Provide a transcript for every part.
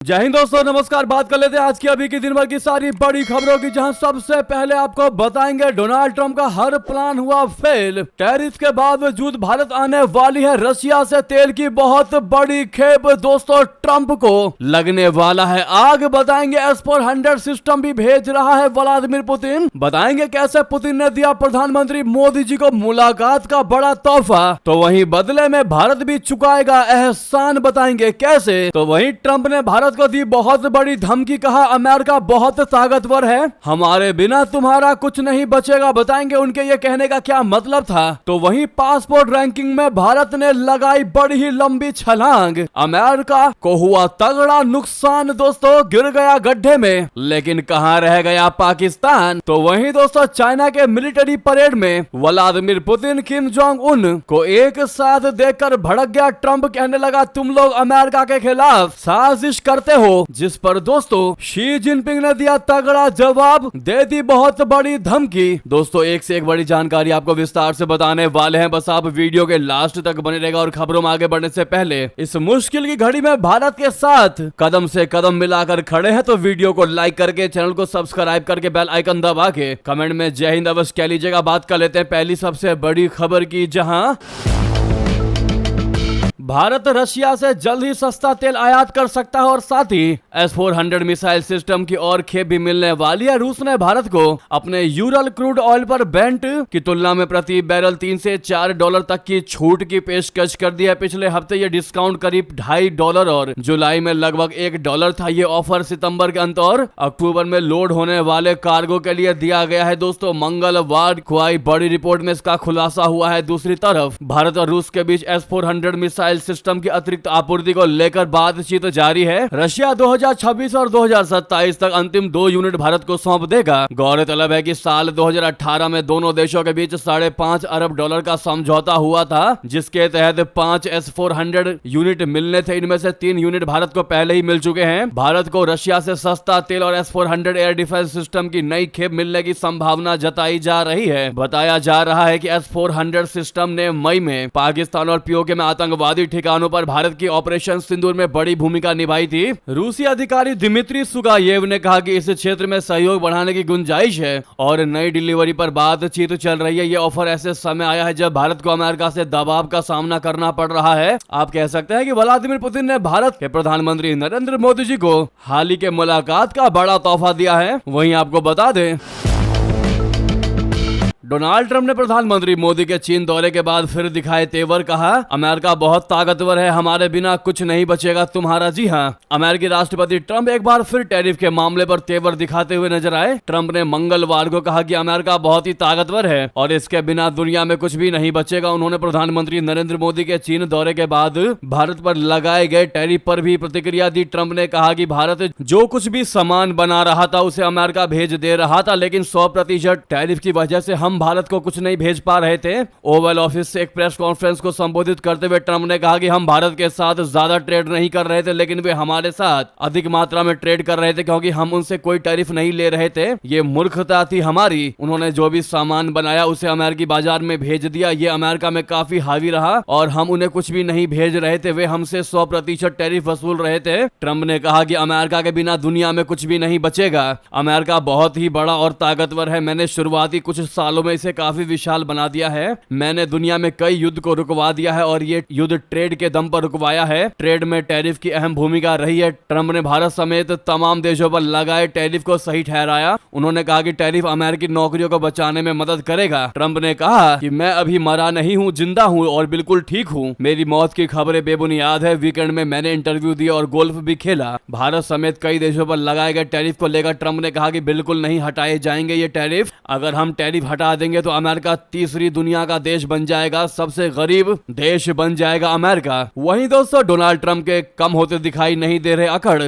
जय हिंद दोस्तों, नमस्कार। बात कर लेते हैं आज की अभी की दिन भर की सारी बड़ी खबरों की, जहां सबसे पहले आपको बताएंगे डोनाल्ड ट्रंप का हर प्लान हुआ फेल। टैरिफ के बावजूद भारत आने वाली है रशिया से तेल की बहुत बड़ी खेप। दोस्तों, ट्रंप को लगने वाला है आग। बताएंगे S-400 सिस्टम भी भेज रहा है व्लादिमीर पुतिन। बताएंगे कैसे पुतिन ने दिया प्रधानमंत्री मोदी जी को मुलाकात का बड़ा तोहफा, तो वहीं बदले में भारत भी चुकाएगा एहसान। बताएंगे कैसे। तो वहीं ट्रंप ने भारत को दी बहुत बड़ी धमकी, कहा अमेरिका बहुत ताकतवर है, हमारे बिना तुम्हारा कुछ नहीं बचेगा। बताएंगे उनके ये कहने का क्या मतलब था। तो वहीं पासपोर्ट रैंकिंग में भारत ने लगाई बड़ी ही लंबी छलांग। अमेरिका को हुआ तगड़ा नुकसान, दोस्तों गिर गया गड्ढे में, लेकिन कहां रह गया पाकिस्तान। तो वहीं दोस्तों चाइना के मिलिट्री परेड में Vladimir Putin Kim Jong Un को एक साथ देखकर भड़क गया ट्रंप। कहने लगा तुम लोग अमेरिका के खिलाफ साजिश करते हो, जिस पर दोस्तों शी जिनपिंग ने दिया तगड़ा जवाब, दे दी बहुत बड़ी धमकी। दोस्तों एक से एक बड़ी जानकारी आपको विस्तार से बताने वाले हैं, बस आप वीडियो के लास्ट तक बने रहेगा। और खबरों में आगे बढ़ने से पहले इस मुश्किल की घड़ी में भारत के साथ कदम से कदम मिलाकर खड़े हैं, तो वीडियो को लाइक करके चैनल को सब्सक्राइब करके बेल आइकन दबा के कमेंट में जय हिंद अवश्य कह लीजिएगा। बात कर लेते हैं पहली सबसे बड़ी खबर की, जहां भारत रशिया से जल्द ही सस्ता तेल आयात कर सकता है और साथ ही S-400 मिसाइल सिस्टम की और खेप भी मिलने वाली है। रूस ने भारत को अपने यूरल क्रूड ऑयल पर ब्रेंट की तुलना में प्रति बैरल $3 से $4 तक की छूट की पेशकश कर दी है। पिछले हफ्ते ये डिस्काउंट करीब $2.5 और जुलाई में लगभग $1 था। ये ऑफर सितंबर के अंत और अक्टूबर में लोड होने वाले कार्गो के लिए दिया गया है। दोस्तों मंगलवार को आई बड़ी रिपोर्ट में इसका खुलासा हुआ है। दूसरी तरफ भारत और रूस के बीच S-400 मिसाइल सिस्टम की अतिरिक्त आपूर्ति को लेकर बातचीत जारी है। रशिया 2026 और 2027 तक अंतिम 2 यूनिट भारत को सौंप देगा। गौरतलब है कि साल 2018 में दोनों देशों के बीच $5.5 अरब का समझौता हुआ था, जिसके तहत 5 S-400 यूनिट मिलने थे। इनमें से 3 यूनिट भारत को पहले ही मिल चुके हैं। भारत को रशिया से सस्ता तेल और S-400 एयर डिफेंस सिस्टम की नई खेप मिलने की संभावना जताई जा रही है। बताया जा रहा है कि S-400 सिस्टम ने मई में पाकिस्तान और पीओके में आतंकवादी ठिकानों पर भारत की ऑपरेशन सिंदूर में बड़ी भूमिका निभाई थी। रूसी अधिकारी दिमित्री सुगायेव ने कहा कि इस क्षेत्र में सहयोग बढ़ाने की गुंजाइश है और नई डिलीवरी पर बातचीत चल रही है। ये ऑफर ऐसे समय आया है जब भारत को अमेरिका से दबाव का सामना करना पड़ रहा है। आप कह सकते हैं कि व्लादिमीर पुतिन ने भारत के प्रधानमंत्री नरेंद्र मोदी जी को हाल ही के मुलाकात का बड़ा तोहफा दिया है। वहीं आपको बता दें, डोनाल्ड ट्रंप ने प्रधानमंत्री मोदी के चीन दौरे के बाद फिर दिखाए तेवर। कहा अमेरिका बहुत ताकतवर है, हमारे बिना कुछ नहीं बचेगा तुम्हारा। जी हां, अमेरिकी राष्ट्रपति ट्रंप एक बार फिर टैरिफ के मामले पर तेवर दिखाते हुए नजर आए। ट्रंप ने मंगलवार को कहा कि अमेरिका बहुत ही ताकतवर है और इसके बिना दुनिया में कुछ भी नहीं बचेगा। उन्होंने प्रधानमंत्री नरेंद्र मोदी के चीन दौरे के बाद भारत पर लगाए गए टैरिफ पर भी प्रतिक्रिया दी। ट्रंप ने कहा कि भारत जो कुछ भी सामान बना रहा था उसे अमेरिका भेज दे रहा था, लेकिन 100% टैरिफ की वजह से हम भारत को कुछ नहीं भेज पा रहे थे। ओवल ऑफिस से एक प्रेस कॉन्फ्रेंस को संबोधित करते हुए ट्रंप ने कहा कि हम भारत के साथ ज्यादा ट्रेड नहीं कर रहे थे, लेकिन वे हमारे साथ अधिक मात्रा में ट्रेड कर रहे थे क्योंकि हम उनसे कोई टैरिफ नहीं ले रहे थे। ये मूर्खता थी हमारी। उन्होंने जो भी सामान बनाया उसे अमेरिकी बाजार में भेज दिया। ये अमेरिका में काफी हावी रहा और हम उन्हें कुछ भी नहीं भेज रहे थे। वे हमसे 100% टैरिफ वसूल रहे थे। ट्रंप ने कहा कि अमेरिका के बिना दुनिया में कुछ भी नहीं बचेगा। अमेरिका बहुत ही बड़ा और ताकतवर है। मैंने शुरुआती कुछ सालों में इसे काफी विशाल बना दिया है। मैंने दुनिया में कई युद्ध को रुकवा दिया है और ये युद्ध ट्रेड के दम पर रुकवाया है। ट्रेड में टैरिफ की अहम भूमिका रही है। ट्रंप ने भारत समेत तमाम देशों पर लगाए टैरिफ को सही ठहराया। उन्होंने कहा कि टैरिफ अमेरिकी नौकरियों को बचाने में मदद करेगा। ट्रंप ने कहा कि मैं अभी मरा नहीं हूँ, जिंदा हूँ और बिल्कुल ठीक हूँ। मेरी मौत की खबरें बेबुनियाद है। वीकेंड में मैंने इंटरव्यू दिया और गोल्फ भी खेला। भारत समेत कई देशों पर लगाए गए टैरिफ को लेकर ट्रंप ने कहा कि बिल्कुल नहीं हटाए जाएंगे ये टैरिफ। अगर हम टैरिफ हटा देंगे तो अमेरिका तीसरी दुनिया का देश बन जाएगा, सबसे गरीब देश बन जाएगा अमेरिका। वहीं दोस्तों डोनाल्ड ट्रंप के कम होते दिखाई नहीं दे रहे अकड़।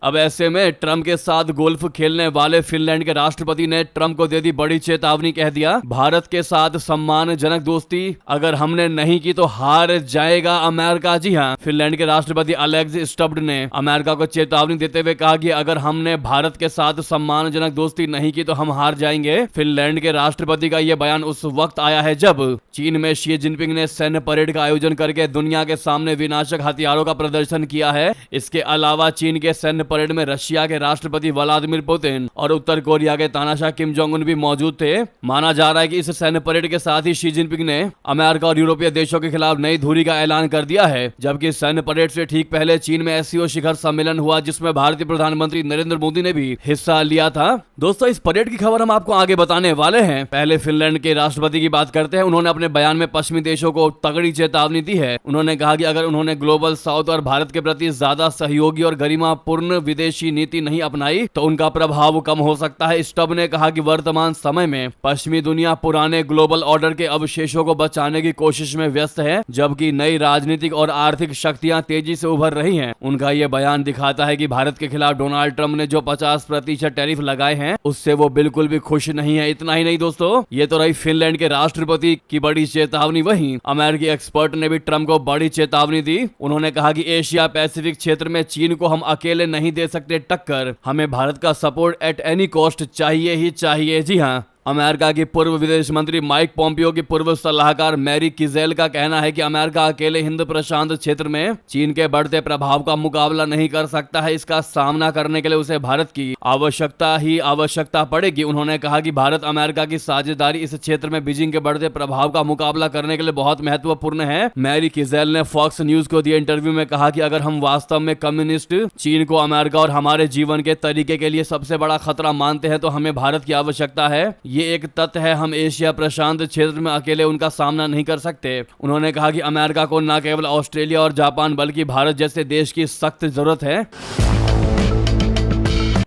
अब ऐसे में ट्रम्प के साथ गोल्फ खेलने वाले फिनलैंड के राष्ट्रपति ने ट्रम्प को दे दी बड़ी चेतावनी। कह दिया, भारत के साथ सम्मानजनक दोस्ती अगर हमने नहीं की तो हार जाएगा अमेरिका। जी हाँ, फिनलैंड के राष्ट्रपति अलेक्स स्टब्ड ने अमेरिका को चेतावनी देते हुए कहा कि अगर हमने भारत के साथ सम्मानजनक दोस्ती नहीं की तो हम हार जाएंगे। फिनलैंड के राष्ट्रपति का यह बयान उस वक्त आया है जब चीन में शी जिनपिंग ने सैन्य परेड का आयोजन करके दुनिया के सामने विनाशक हथियारों का प्रदर्शन किया है। इसके अलावा चीन के सैन्य परेड में रशिया के राष्ट्रपति व्लादिमीर पुतिन और उत्तर कोरिया के तानाशाह किम जोंग उन भी मौजूद थे। माना जा रहा है कि इस सैन्य परेड के साथ ही शी जिनपिंग ने अमेरिका और यूरोपीय देशों के खिलाफ नई दूरी का ऐलान कर दिया है। जबकि सैन्य परेड से ठीक पहले चीन में एससीओ शिखर सम्मेलन हुआ जिसमें भारतीय प्रधानमंत्री नरेंद्र मोदी ने भी हिस्सा लिया था। दोस्तों, इस परेड की खबर हम आपको आगे बताने वाले हैं। पहले फिनलैंड के राष्ट्रपति की बात करते हैं। उन्होंने अपने बयान में पश्चिमी देशों को तगड़ी चेतावनी दी है। उन्होंने कहा कि अगर उन्होंने ग्लोबल साउथ और भारत के प्रति ज्यादा सहयोगी और गरिमापूर्ण विदेशी नीति नहीं अपनाई तो उनका प्रभाव कम हो सकता है। स्टब ने कहा कि वर्तमान समय में पश्चिमी दुनिया पुराने ग्लोबल ऑर्डर के अवशेषों को बचाने की कोशिश में व्यस्त है, जबकि नई राजनीतिक और आर्थिक शक्तियां तेजी से उभर रही हैं। उनका यह बयान दिखाता है कि भारत के खिलाफ डोनाल्ड ट्रंप ने जो 50% टैरिफ लगाए हैं उससे वो बिल्कुल भी खुश नहीं है। इतना ही नहीं दोस्तों, ये तो रही फिनलैंड के राष्ट्रपति की बड़ी चेतावनी। वहीं अमेरिकी एक्सपर्ट ने भी ट्रंप को बड़ी चेतावनी दी। उन्होंने कहा कि एशिया पैसिफिक क्षेत्र में चीन को हम अकेले नहीं दे सकते टक्कर, हमें भारत का सपोर्ट एट एनी कॉस्ट चाहिए ही चाहिए। जी हाँ, अमेरिका की पूर्व विदेश मंत्री माइक पोम्पियो की पूर्व सलाहकार मैरी किजेल का कहना है कि अमेरिका अकेले हिंद प्रशांत क्षेत्र में चीन के बढ़ते प्रभाव का मुकाबला नहीं कर सकता है। इसका सामना करने के लिए उसे भारत की आवश्यकता पड़ेगी। उन्होंने कहा कि भारत अमेरिका की साझेदारी इस क्षेत्र में बीजिंग के बढ़ते प्रभाव का मुकाबला करने के लिए बहुत महत्वपूर्ण है। मैरी किजेल ने फॉक्स न्यूज को दिए इंटरव्यू में कहा कि अगर हम वास्तव में कम्युनिस्ट चीन को अमेरिका और हमारे जीवन के तरीके के लिए सबसे बड़ा खतरा मानते हैं तो हमें भारत की आवश्यकता है। ये एक तथ्य है, हम एशिया प्रशांत क्षेत्र में अकेले उनका सामना नहीं कर सकते। उन्होंने कहा कि अमेरिका को न केवल ऑस्ट्रेलिया और जापान बल्कि भारत जैसे देश की सख्त जरूरत है।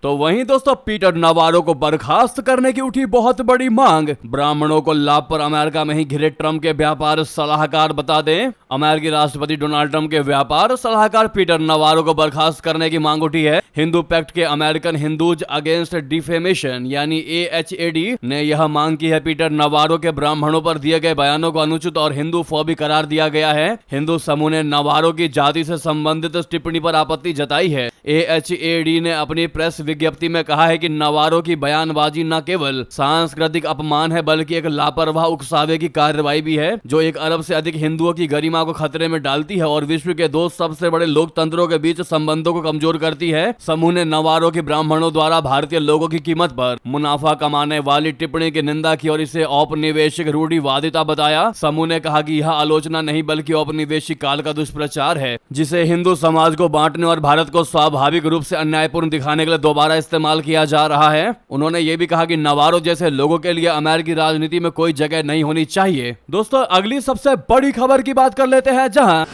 तो वहीं दोस्तों, पीटर नवारो को बर्खास्त करने की उठी बहुत बड़ी मांग। ब्राह्मणों को लाभ पर अमेरिका में ही घिरे ट्रंप के व्यापार सलाहकार बता दें। अमेरिकी राष्ट्रपति डोनाल्ड ट्रंप के व्यापार सलाहकार पीटर नवारो को बर्खास्त करने की मांग उठी है। हिंदू पैक्ट के अमेरिकन हिंदूज अगेंस्ट डिफेमेशन यानी AHAD ने यह मांग की है। पीटर नवारो के ब्राह्मणों पर दिए गए बयानों को अनुचित और हिंदू फोबी करार दिया गया है। हिंदू समूह ने नवारो की जाति से संबंधित टिप्पणी पर आपत्ति जताई है। AHAD ने अपनी प्रेस विज्ञप्ति में कहा है कि नवारो की बयानबाजी न केवल सांस्कृतिक अपमान है बल्कि एक लापरवाह उकसावे की कार्रवाई भी है जो 1 अरब से अधिक हिंदुओं की गरिमा को खतरे में डालती है और विश्व के 2 सबसे बड़े लोकतंत्रों के बीच संबंधों को कमजोर करती है। समूह ने नवारो के ब्राह्मणों द्वारा भारतीय लोगों की कीमत पर मुनाफा कमाने वाली टिप्पणी की निंदा की और इसे औपनिवेशिक रूढ़िवादिता बताया। समूह ने कहा कि यह आलोचना नहीं बल्कि औपनिवेशिक काल का दुष्प्रचार है जिसे हिंदू समाज को बांटने और भारत को स्वाभाविक रूप से अन्यायपूर्ण दिखाने के लिए दोबारा इस्तेमाल किया जा रहा है। उन्होंने ये भी कहा कि नवारो जैसे लोगों के लिए अमेरिकी राजनीति में कोई जगह नहीं होनी चाहिए। दोस्तों, अगली सबसे बड़ी खबर की बात कर लेते हैं, जहां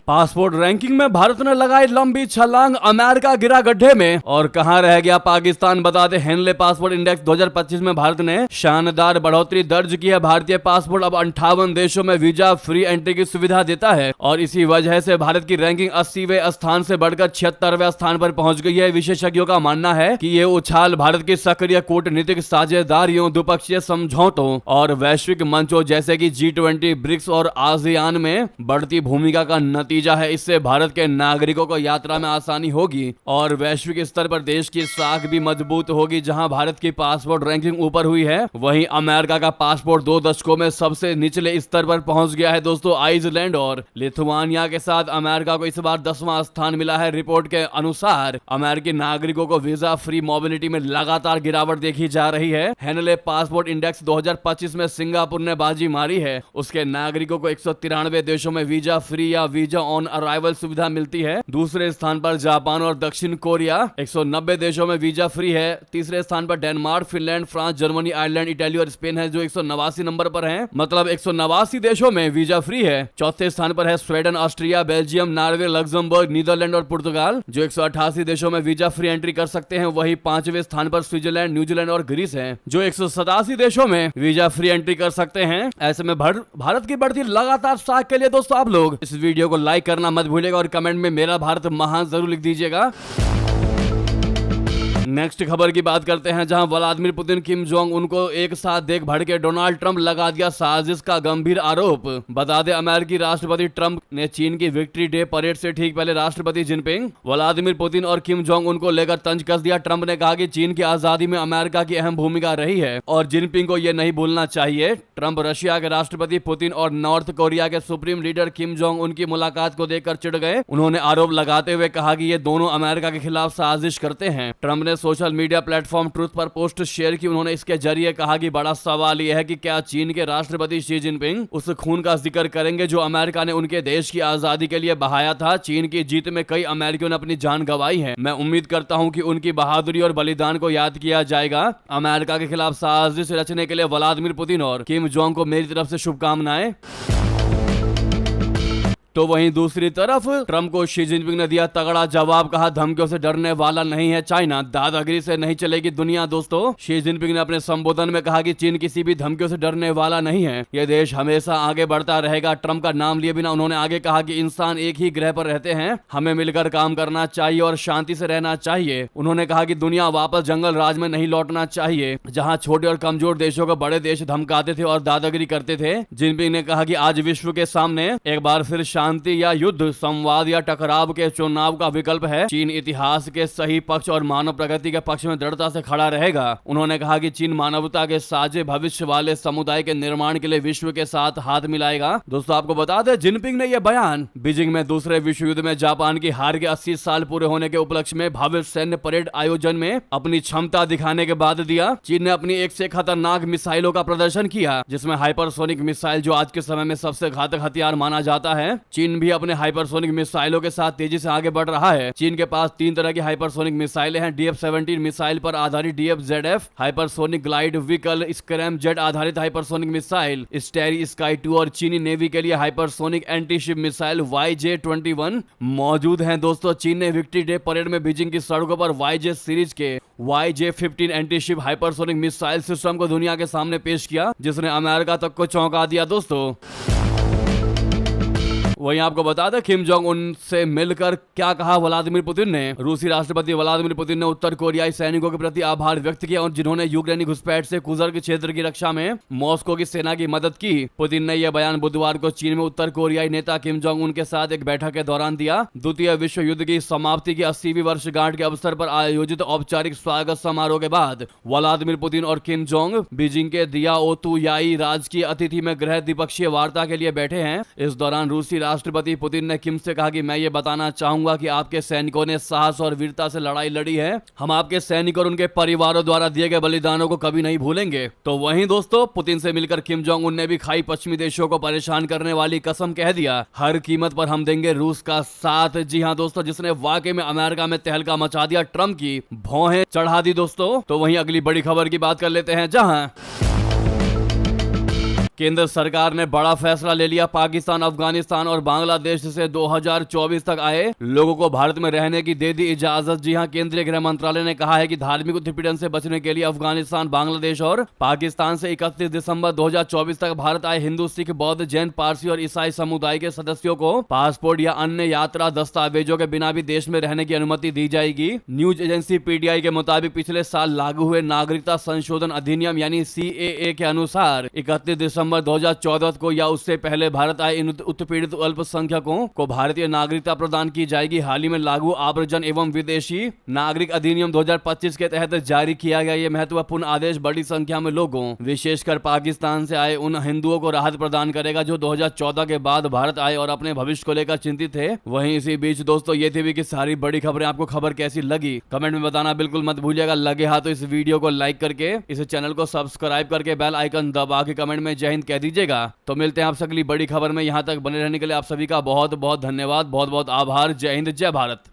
पासपोर्ट रैंकिंग में भारत ने लगाई लंबी छलांग, अमेरिका गिरा गड्ढे में और कहां रह गया पाकिस्तान। बता दें, हेनले पासपोर्ट इंडेक्स 2025 में भारत ने शानदार बढ़ोतरी दर्ज की है। भारतीय पासपोर्ट अब 58 देशों में वीजा फ्री एंट्री की सुविधा देता है और इसी वजह से भारत की रैंकिंग 80वें स्थान से बढ़कर 76वें स्थान पर पहुंच गई है। विशेषज्ञों का मानना है कि ये उछाल भारत की सक्रिय कूटनीतिक साझेदारियों, द्विपक्षीय समझौतों और वैश्विक मंचों जैसे कि G20, ब्रिक्स और आसियान में बढ़ती भूमिका का नतीजा है। इससे भारत के नागरिकों को यात्रा में आसानी होगी और वैश्विक स्तर पर देश की साख भी मजबूत होगी। जहां भारत की पासपोर्ट रैंकिंग ऊपर हुई है, वहीं अमेरिका का पासपोर्ट 2 दशकों में सबसे निचले स्तर पर पहुंच गया है। दोस्तों, आइसलैंड और लिथुआनिया के साथ अमेरिका को इस बार 10वां स्थान मिला है। रिपोर्ट के अनुसार अमेरिकी नागरिकों को वीजा फ्री मोबिलिटी में लगातार गिरावट देखी जा रही है। हेनले पासपोर्ट इंडेक्स 2025 में सिंगापुर ने बाजी मारी है। उसके नागरिकों को 193 देशों में वीजा फ्री या वीजा ऑन अराइवल सुविधा मिलती है। दूसरे स्थान पर जापान और दक्षिण कोरिया, 190 देशों में वीजा फ्री है। तीसरे स्थान पर Denmark, Finland, France, Germany, Ireland, Italy और स्पेन है जो 189 नंबर पर हैं। मतलब 189 देशों में वीजा फ्री है। चौथे स्थान पर है Sweden, Austria, Belgium, Norway, Luxembourg, Netherlands और पुर्तगाल जो 188 देशों में वीजा फ्री एंट्री कर सकते हैं। वही 5वें स्थान पर स्विट्जरलैंड, न्यूजीलैंड और ग्रीस है जो 187 देशों में वीजा फ्री एंट्री कर सकते हैं। ऐसे में भारत की बढ़ती लगातार साख के लिए दोस्तों आप लोग इस वीडियो को लाइक लाइक करना मत भूलिएगा और कमेंट में मेरा भारत महान जरूर लिख दीजिएगा। नेक्स्ट खबर की बात करते हैं, जहां व्लादिमीर पुतिन, किम जोंग उनको एक साथ देख भड़के डोनाल्ड ट्रंप लगा दिया साजिश का गंभीर आरोप। बता दें, अमेरिकी राष्ट्रपति ट्रंप ने चीन की विक्ट्री डे परेड से ठीक पहले राष्ट्रपति जिनपिंग, व्लादिमीर पुतिन और किम जोंग उनको लेकर तंज कस दिया। ट्रंप ने कहा कि चीन की आजादी में अमेरिका की अहम भूमिका रही है और जिनपिंग को यह नहीं भूलना चाहिए। ट्रंप रशिया के राष्ट्रपति पुतिन और नॉर्थ कोरिया के सुप्रीम लीडर किम जोंग उनकी मुलाकात को देखकर चिढ़ गए। उन्होंने आरोप लगाते हुए कहा कि ये दोनों अमेरिका के खिलाफ साजिश करते हैं। ट्रंप ने सोशल मीडिया प्लेटफॉर्म ट्रूथ पर पोस्ट शेयर की। उन्होंने इसके जरिए कहा कि बड़ा सवाल यह है कि क्या चीन के राष्ट्रपति शी जिनपिंग उस खून का जिक्र करेंगे जो अमेरिका ने उनके देश की आजादी के लिए बहाया था। चीन की जीत में कई अमेरिकियों ने अपनी जान गंवाई है। मैं उम्मीद करता हूं कि उनकी बहादुरी और बलिदान को याद किया जाएगा। अमेरिका के खिलाफ साजिश रचने के लिए व्लादिमीर पुतिन और किम जोंग को मेरी तरफ से शुभकामनाएं। तो वहीं दूसरी तरफ ट्रंप को शी जिनपिंग ने दिया तगड़ा जवाब। कहा, धमकियों से डरने वाला नहीं है चाइना, दादागिरी से नहीं चलेगी दुनिया। दोस्तों, शी जिनपिंग ने अपने संबोधन में कहा कि चीन किसी भी धमकियों से डरने वाला नहीं है, यह देश हमेशा आगे बढ़ता रहेगा। ट्रंप का नाम लिए बिना उन्होंने आगे कहा कि इंसान एक ही ग्रह पर रहते हैं, हमें मिलकर काम करना चाहिए और शांति से रहना चाहिए। उन्होंने कहा कि दुनिया वापस जंगल राज में नहीं लौटना चाहिए, जहाँ छोटे और कमजोर देशों को बड़े देश धमकाते थे और दादागिरी करते थे। जिनपिंग ने कहा कि आज विश्व के सामने एक बार फिर शांति या युद्ध, संवाद या टकराव के चुनाव का विकल्प है। चीन इतिहास के सही पक्ष और मानव प्रगति के पक्ष में दृढ़ता से खड़ा रहेगा। उन्होंने कहा कि चीन मानवता के साझे भविष्य वाले समुदाय के निर्माण के लिए विश्व के साथ हाथ मिलाएगा। दोस्तों, आपको बता दें, जिनपिंग ने यह बयान बीजिंग में दूसरे विश्व युद्ध में जापान की हार के 80 साल पूरे होने के उपलक्ष्य में भव्य सैन्य परेड आयोजन में अपनी क्षमता दिखाने के बाद दिया। चीन ने अपनी एक से खतरनाक मिसाइलों का प्रदर्शन किया, जिसमें हाइपरसोनिक मिसाइल, जो आज के समय में सबसे घातक हथियार माना जाता है। चीन भी अपने हाइपरसोनिक मिसाइलों के साथ तेजी से आगे बढ़ रहा है। चीन के पास 3 तरह की हाइपरसोनिक मिसाइलें हैं। DF-17 मिसाइल पर आधारित DF-ZF hypersonic glide vehicle, scrum jet आधारित हाइपरसोनिक मिसाइल स्टेरी स्काई 2 और चीनी नेवी के लिए hypersonic anti ship missile YJ-21 मौजूद हैं। दोस्तों, चीन ने विक्ट्री डे परेड में बीजिंग की सड़कों पर YJ सीरीज के YJ-15 anti ship hypersonic missile system को दुनिया के सामने पेश किया, जिसने अमेरिका तक को चौंका दिया। दोस्तों, वहीं आपको बता दें, किम जोंग उनसे मिलकर क्या कहा व्लादिमीर पुतिन ने। रूसी राष्ट्रपति व्लादिमीर पुतिन ने उत्तर कोरियाई सैनिकों के प्रति आभार व्यक्त किया और जिन्होंने यूक्रेनी घुसपैठ से कुर्स्क क्षेत्र की रक्षा में मॉस्को की सेना की मदद की। पुतिन ने यह बयान बुधवार को चीन में उत्तर कोरियाई नेता किम जोंग उन के साथ एक बैठक के दौरान दिया। द्वितीय विश्व युद्ध की समाप्ति की 80वीं वर्षगांठ के अवसर पर आयोजित औपचारिक स्वागत समारोह के बाद व्लादिमीर पुतिन और किम जोंग बीजिंग के दियाओतुयाई राजकीय अतिथि में गृह द्विपक्षीय वार्ता के लिए बैठे हैं। इस दौरान रूसी राष्ट्रपति पुतिन ने किम से कहा कि मैं ये बताना चाहूंगा कि आपके सैनिकों ने साहस और वीरता से लड़ाई लड़ी है। हम आपके सैनिक और उनके परिवारों द्वारा दिए गए बलिदानों को कभी नहीं भूलेंगे। तो वहीं दोस्तों, पुतिन से मिलकर किम जोंग उन ने भी खाई पश्चिमी देशों को परेशान करने वाली कसम कह दिया, हर कीमत पर हम देंगे रूस का साथ। जी हां दोस्तों, जिसने वाकई में अमेरिका में तहलका मचा दिया, ट्रंप की भौहें चढ़ा दी। दोस्तों, तो वहीं अगली बड़ी खबर की बात कर लेते हैं, जहां केंद्र सरकार ने बड़ा फैसला ले लिया। पाकिस्तान, अफगानिस्तान और बांग्लादेश से 2024 तक आए लोगों को भारत में रहने की दे दी इजाजत। जी हां, केंद्रीय गृह मंत्रालय ने कहा है कि धार्मिक उत्पीड़न से बचने के लिए अफगानिस्तान, बांग्लादेश और पाकिस्तान से 31 दिसंबर 2024 तक भारत आए हिंदू, सिख, बौद्ध, जैन, पारसी और ईसाई समुदाय के सदस्यों को पासपोर्ट या अन्य यात्रा दस्तावेजों के बिना भी देश में रहने की अनुमति दी जाएगी। न्यूज एजेंसी PTI के मुताबिक पिछले साल लागू हुए नागरिकता संशोधन अधिनियम यानी CAA के अनुसार 31 दिसंबर 2014 को या उससे पहले भारत आए इन उत्पीड़ित अल्पसंख्यकों को भारतीय नागरिकता प्रदान की जाएगी। हाल ही में लागू आव्रजन एवं विदेशी नागरिक अधिनियम 2025 के तहत जारी किया गया यह महत्वपूर्ण आदेश बड़ी संख्या में लोगों, विशेषकर पाकिस्तान से आए उन हिंदुओं को राहत प्रदान करेगा जो 2014 के बाद भारत आए और अपने भविष्य को लेकर चिंतित थे। वहीं इसी बीच दोस्तों, ये थी कि सारी बड़ी खबरें। आपको खबर कैसी लगी कमेंट में बताना बिल्कुल मत भूलिएगा। लगे हाथ तो इस वीडियो को लाइक करके, इस चैनल को सब्सक्राइब करके बेल आइकन दबा के कमेंट में जय हिंद कह दीजिएगा। तो मिलते हैं आपसे अगली बड़ी खबर में। यहां तक बने रहने के लिए आप सभी का बहुत बहुत धन्यवाद, बहुत बहुत आभार। जय हिंद, जय भारत।